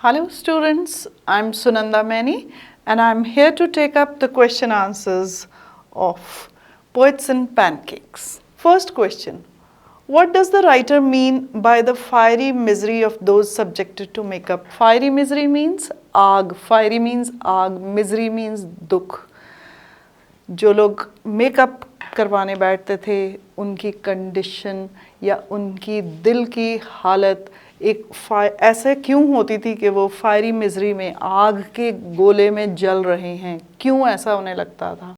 Hello students, I'm Sunanda Maini and I'm here to take up the question answers of Poets and Pancakes. First question, what does the writer mean by the fiery misery of those subjected to makeup? Fiery misery means आग, fiery means आग, misery means दुख. जो लोग makeup करवाने बैठते थे उनकी condition या उनकी दिल की हालत एक ऐसे क्यों होती थी कि वो फायरी मिजरी में आग के गोले में जल रहे हैं, क्यों ऐसा उन्हें लगता था?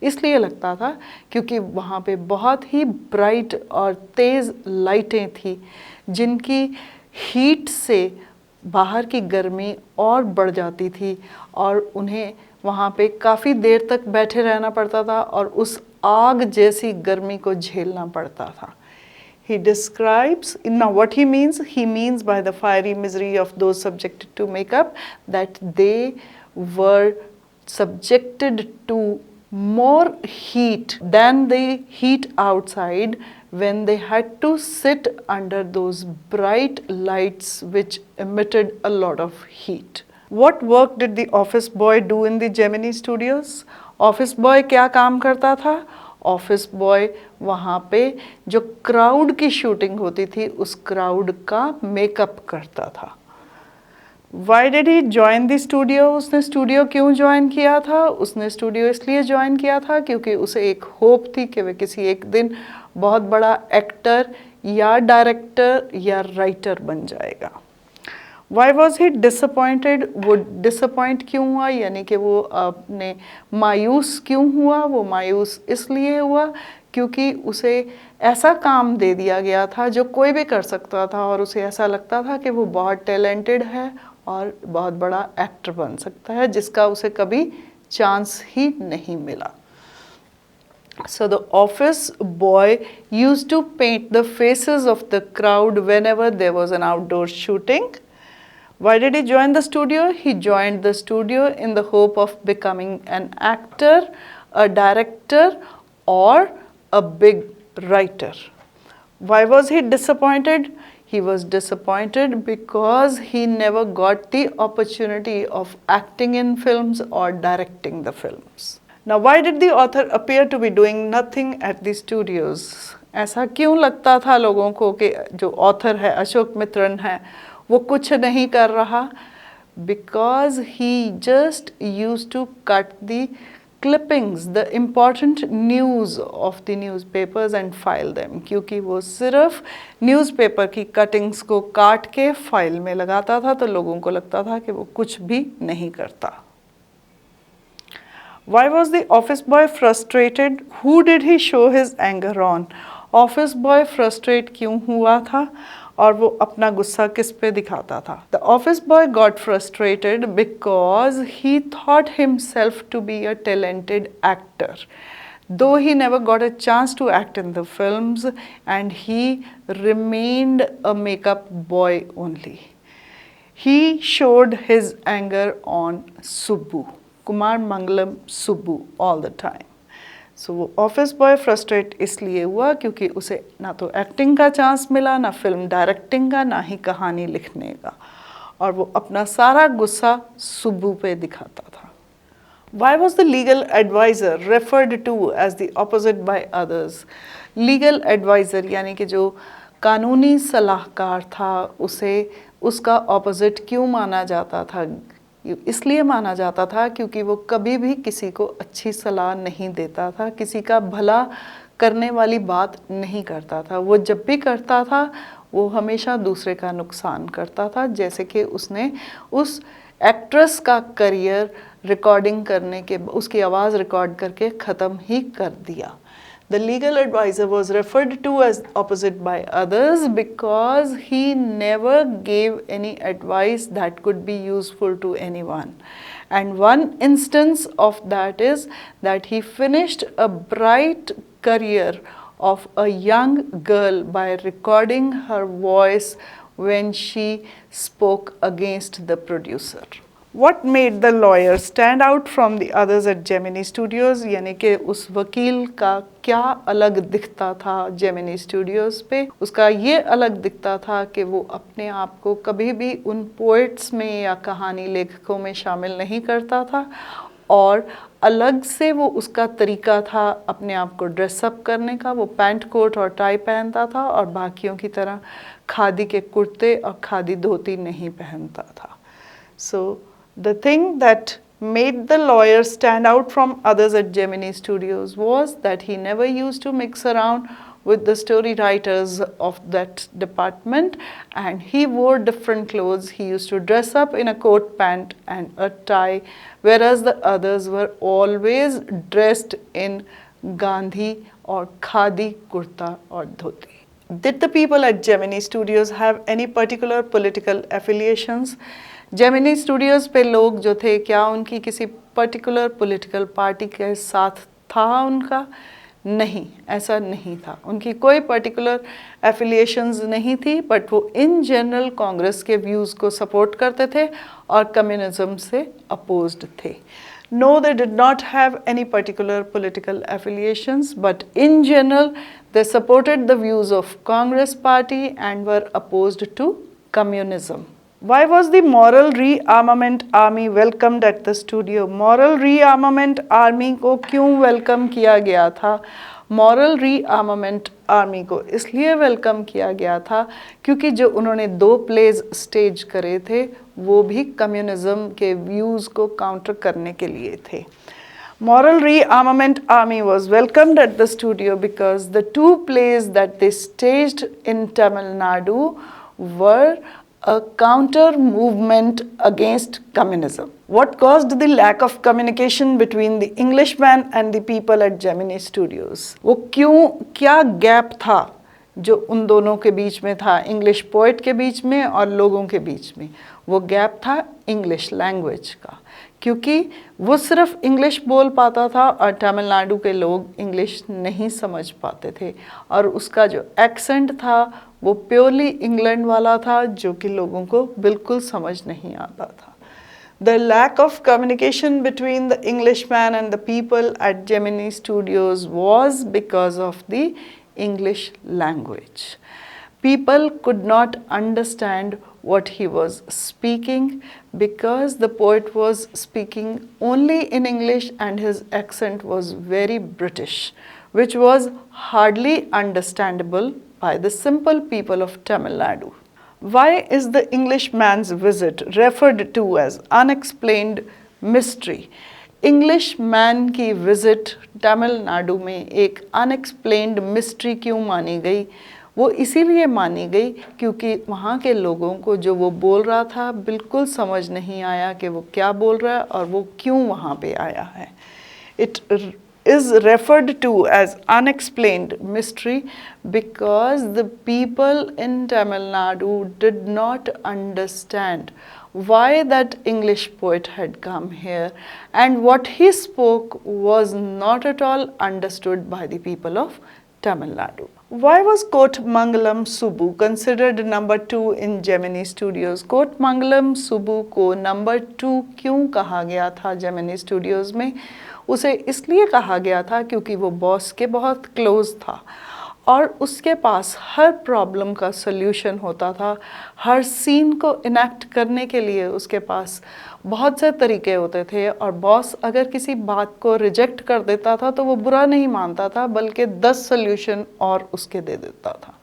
इसलिए लगता था क्योंकि वहाँ पे बहुत ही ब्राइट और तेज़ लाइटें थी जिनकी हीट से बाहर की गर्मी और बढ़ जाती थी और उन्हें वहाँ पे काफ़ी देर तक बैठे रहना पड़ता था और उस आग जैसी गर्मी को झेलना पड़ता था. He describes, now what he means by the fiery misery of those subjected to makeup that they were subjected to more heat than the heat outside when they had to sit under those bright lights which emitted a lot of heat. What work did the office boy do in the Gemini Studios? Office boy क्या काम करता था? Office boy वहाँ पे जो crowd की shooting होती थी उस crowd का makeup करता था. Why did he join the studio? उसने studio क्यों join किया था? उसने studio इसलिए join किया था क्योंकि उसे एक hope थी कि वह किसी एक दिन बहुत बड़ा actor या director या writer बन जाएगा. Why was he disappointed? वो disappoint क्यों हुआ यानी कि वो अपने मायूस क्यों हुआ? वो मायूस इसलिए हुआ क्योंकि उसे ऐसा काम दे दिया गया था जो कोई भी कर सकता था और उसे ऐसा लगता था कि वो बहुत टैलेंटेड है और बहुत बड़ा एक्टर बन सकता है जिसका उसे कभी चांस ही नहीं मिला. So the office boy used to paint the faces of the crowd whenever there was an outdoor shooting. Why did he join the studio? He joined the studio in the hope of becoming an actor, a director, or a big writer. Why was he disappointed? He was disappointed because he never got the opportunity of acting in films or directing the films. Now, why did the author appear to be doing nothing at the studios? ऐसा क्यों लगता था लोगों को कि जो author है अशोक मित्रन है वो कुछ नहीं कर रहा? Because he just used to cut the clippings, the important news of the newspapers and file them. क्योंकि वो सिर्फ newspaper की cuttings को काट के file में लगाता था तो लोगों को लगता था कि वो कुछ भी नहीं करता. Why was the office boy frustrated? Who did he show his anger on? Office boy frustrate क्यों हुआ था और वो अपना गुस्सा किस पे दिखाता था? The office boy got frustrated because he thought himself to be a talented actor. Though he never got a chance to act in the films and he remained a makeup boy only. He showed his anger on Subbu, Kothamangalam Subbu all the time. So वो office boy frustrate इसलिए हुआ क्योंकि उसे ना तो acting का chance मिला, ना फिल्म डायरेक्टिंग का, ना ही कहानी लिखने का और वो अपना सारा गुस्सा सुब्बू पे दिखाता था. Why was the legal advisor referred to as the opposite by others? Legal advisor यानी कि जो कानूनी सलाहकार था उसे उसका ऑपोजिट क्यों माना जाता था? इसलिए माना जाता था क्योंकि वो कभी भी किसी को अच्छी सलाह नहीं देता था, किसी का भला करने वाली बात नहीं करता था. वो जब भी करता था वो हमेशा दूसरे का नुकसान करता था. जैसे कि उसने उस एक्ट्रेस का करियर रिकॉर्डिंग करने के उसकी आवाज़ रिकॉर्ड करके ख़त्म ही कर दिया. The legal advisor was referred to as opposite by others because he never gave any advice that could be useful to anyone. And one instance of that is that he finished a bright career of a young girl by recording her voice when she spoke against the producer. What made the lawyer stand out from the others at Gemini Studios? यानी कि उस वकील का क्या अलग दिखता था Gemini Studios पे? उसका ये अलग दिखता था कि वो अपने आप को कभी भी उन पोइट्स में या कहानी लेखकों में शामिल नहीं करता था, और अलग से वो उसका तरीका था अपने आप को ड्रेसअप करने का। वो पैंट कोट और टाई पहनता था और बाकियों की तरह खादी के कुर्ते और खादी धोती नहीं पहनता था। So the thing that made the lawyer stand out from others at Gemini Studios was that he never used to mix around with the story writers of that department, and he wore different clothes. He used to dress up in a coat pant and a tie, whereas the others were always dressed in Gandhi or Khadi kurta or dhoti. Did the people at Gemini Studios have any particular political affiliations? Gemini Studios पे लोग जो थे, क्या उनकी किसी particular political party के साथ था उनका? नहीं, ऐसा नहीं था। उनकी कोई पर्टिकुलर एफिलिएशंस नहीं थी, बट वो इन जनरल कांग्रेस के व्यूज़ को सपोर्ट करते थे और कम्युनिज्म से अपोज्ड थे। No, they did not have any particular political affiliations, but in general they supported the views of Congress party and were opposed to communism. Why was the Moral Rearmament Army welcomed at the studio? Moral Rearmament Army को क्यों welcome किया गया था? Moral rearmament army को इसलिए welcome किया गया था क्योंकि जो उन्होंने 2 प्लेज स्टेज करे थे वो भी कम्युनिज्म के व्यूज़ को काउंटर करने के लिए थे। Moral Rearmament Army was welcomed at the studio because the 2 plays that they staged in Tamil Nadu were a counter movement against communism. What caused the lack of communication between the Englishman and the people at Gemini Studios? वो क्यों, क्या gap था जो उन दोनों के बीच में था, इंग्लिश पोइट के बीच में और लोगों के बीच में? वो गैप था इंग्लिश लैंग्वेज का, क्योंकि वो सिर्फ इंग्लिश बोल पाता था और तमिलनाडु के लोग इंग्लिश नहीं समझ पाते थे, और उसका जो एक्सेंट था वो प्योरली इंग्लैंड वाला था जो कि लोगों को बिल्कुल समझ नहीं आता था। The lack of communication between the Englishman and the people at Gemini Studios was because of the English language. People could not understand what he was speaking because the poet was speaking only in English and his accent was very British, which was hardly understandable by the simple people of Tamil Nadu. Why is the Englishman's visit referred to as unexplained mystery? Englishman की visit Tamil Nadu में एक unexplained mystery क्यों मानी गई? वो इसीलिए मानी गई क्योंकि वहाँ के लोगों को जो वो बोल रहा था बिल्कुल समझ नहीं आया कि वो क्या बोल रहा है और वो क्यों वहाँ पे आया है। It is referred to as unexplained mystery because the people in Tamil Nadu did not understand why that English poet had come here, and what he spoke was not at all understood by the people of Tamil Nadu. Why was Kothamangalam Subbu considered number 2 in Gemini Studios? Kothamangalam Subbu को number 2 क्यों कहा गया था Gemini Studios में? उसे इसलिए कहा गया था क्योंकि वो बॉस के बहुत क्लोज था और उसके पास हर प्रॉब्लम का सल्यूशन होता था। हर सीन को इनेक्ट करने के लिए उसके पास बहुत से तरीके होते थे, और बॉस अगर किसी बात को रिजेक्ट कर देता था तो वो बुरा नहीं मानता था बल्कि 10 सल्यूशन और उसके दे देता था।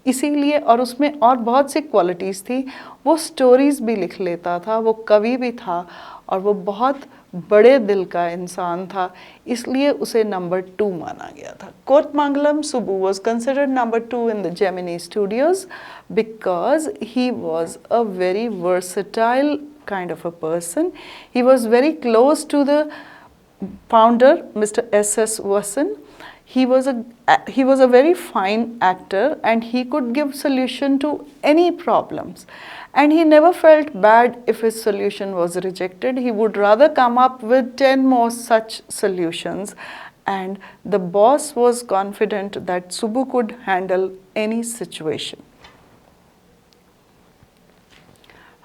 इसीलिए, और उसमें और बहुत सी क्वालिटीज़ थी, वो स्टोरीज़ भी लिख लेता था, वो कवि भी था और वो बहुत बड़े दिल का इंसान था, इसलिए उसे नंबर 2 माना गया था। Kothamangalam Subbu was considered number 2 in the Gemini Studios because he was a very versatile kind of a person. He was very close to the founder, Mr. S.S. Vasan. He was a very fine actor and he could give solution to any problems. And he never felt bad if his solution was rejected. He would rather come up with 10 more such solutions. And the boss was confident that Subbu could handle any situation.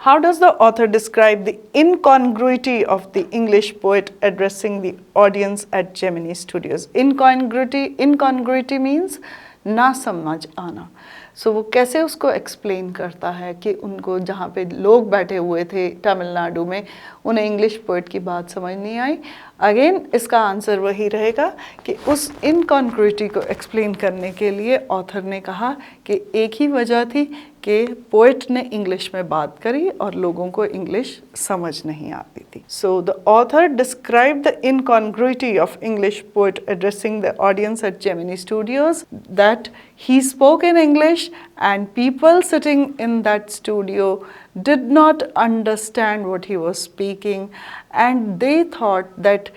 How does the author describe the incongruity of the English poet addressing the audience at Gemini Studios? Incongruity means ना समझ आना. So वो कैसे उसको explain करता है कि उनको जहाँ पे लोग बैठे हुए थे तमिलनाडु में उन्हें इंग्लिश पोइट की बात समझ नहीं आई. अगेन इसका आंसर वही रहेगा कि उस इनकॉन्ग्रुइटी को एक्सप्लेन करने के लिए ऑथर ने कहा कि एक ही वजह थी कि पोइट ने इंग्लिश में बात करी और लोगों को इंग्लिश समझ नहीं आती थी. So the author describe the incongruity of English poet addressing the audience at Gemini Studios that he spoke in English and people sitting in that studio did not understand what he was speaking, and they thought that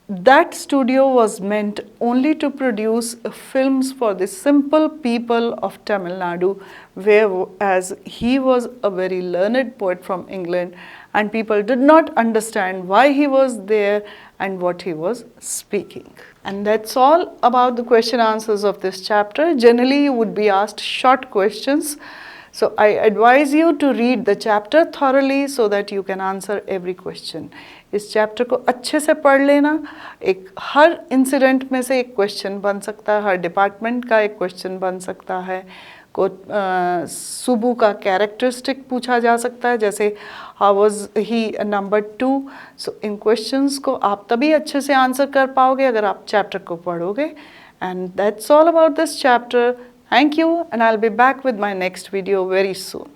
that studio was meant only to produce films for the simple people of Tamil Nadu, whereas he was a very learned poet from England and people did not understand why he was there and what he was speaking. And that's all about the question answers of this chapter. Generally you would be asked short questions. So I advise you to read the chapter thoroughly so that you can answer every question. इस chapter को अच्छे से पढ़ लेना. एक हर incident में से एक क्वेश्चन बन सकता है, हर डिपार्टमेंट का एक क्वेश्चन बन सकता है. सुबू का कैरेक्टरिस्टिक पूछा जा सकता है, जैसे how was he number 2. So in questions को आप तभी अच्छे से आंसर कर पाओगे अगर आप चैप्टर को पढ़ोगे. And that's all about this chapter. Thank you, and I'll be back with my next video very soon.